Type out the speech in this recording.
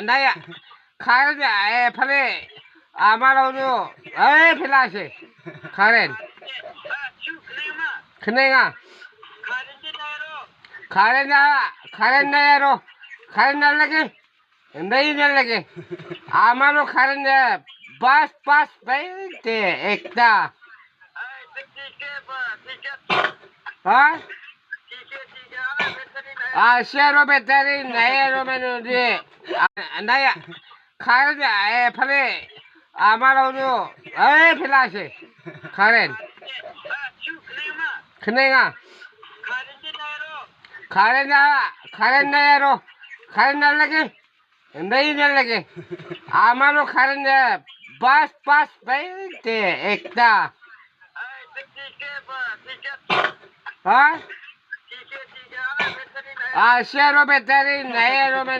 나야 카렌이 팔에 아마로도 에이 필라시 카렌 그네가 카렌나야로 카렌 날라게 नहीं लगे आमारो कारण बस बस बैठे एकता हाँ शेरो बेतरी नया में नया कारण फले आमारो जो फिलासे कारण 그네가 카렌 나야로 카렌 날라게 नहीं लगे आमारो कारण बस बस बैठे एकता हाँ शेरो बेतरी नया में